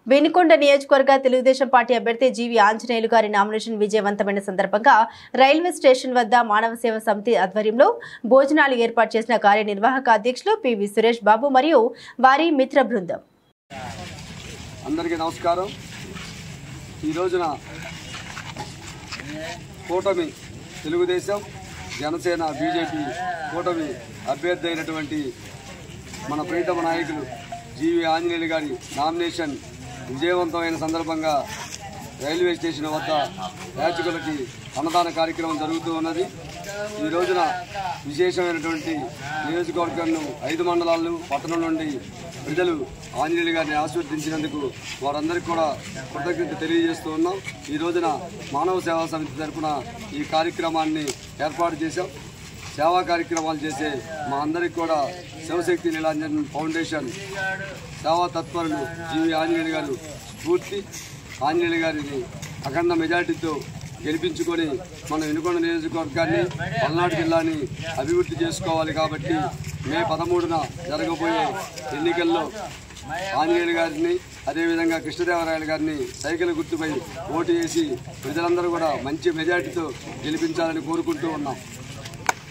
వినుకొండ నియోజకవర్గ తెలుగుదేశం పార్టీ అభ్యర్థి జీవి ఆంజనేయులు గారి నామినేషన్ విజయవంతమైన సందర్భంగా రైల్వే స్టేషన్ వద్ద మానవ సేవ సమితి ఆధ్వర్యంలో భోజనాలు ఏర్పాటు చేసిన కార్యనిర్వాహక అధ్యక్షులు పివి సురేష్ బాబు మరియు వారి మిత్ర బృందం. అందరికీ నమస్కారం. ఈ రోజున కూటమి తెలుగుదేశం జనసేన బీజేపీ కూటమి అభ్యర్థి అయినటువంటి మన ప్రీతమ నాయకులు జీవి ఆంజనేయులు గారి నామినేషన్ విజయవంతమైన సందర్భంగా రైల్వే స్టేషన్ వద్ద యాచకులకి అన్నదాన కార్యక్రమం జరుగుతూ ఉన్నది. ఈ రోజున విశేషమైనటువంటి నియోజకవర్గంలో 5 మండలాలు పట్టణం నుండి ప్రజలు ఆంజనేయులు గారిని ఆశీర్వదించినందుకు వారందరికీ కూడా కృతజ్ఞత తెలియజేస్తూ ఉన్నాం. ఈ రోజున మానవ సేవా సమితి తరఫున ఈ కార్యక్రమాన్ని ఏర్పాటు చేశాం. సేవా కార్యక్రమాలు చేసే మా అందరికీ కూడా శివశక్తి నీలాంజన్ ఫౌండేషన్ సేవా తత్పరులు జీవి ఆంజనేయులు గారు స్ఫూర్తి. ఆంజనేయులు గారిని అఖండ మెజార్టీతో గెలిపించుకొని మన వినుకొండ నియోజకవర్గాన్ని పల్నాడు జిల్లాని అభివృద్ధి చేసుకోవాలి. కాబట్టి మే 13న జరగబోయే ఎన్నికల్లో ఆంజనేయులు గారిని అదేవిధంగా కృష్ణదేవరాయలు గారిని సైకిల్ గుర్తుపై ఓటు వేసి ప్రజలందరూ కూడా మంచి మెజార్టీతో గెలిపించాలని కోరుకుంటూ ఉన్నాం.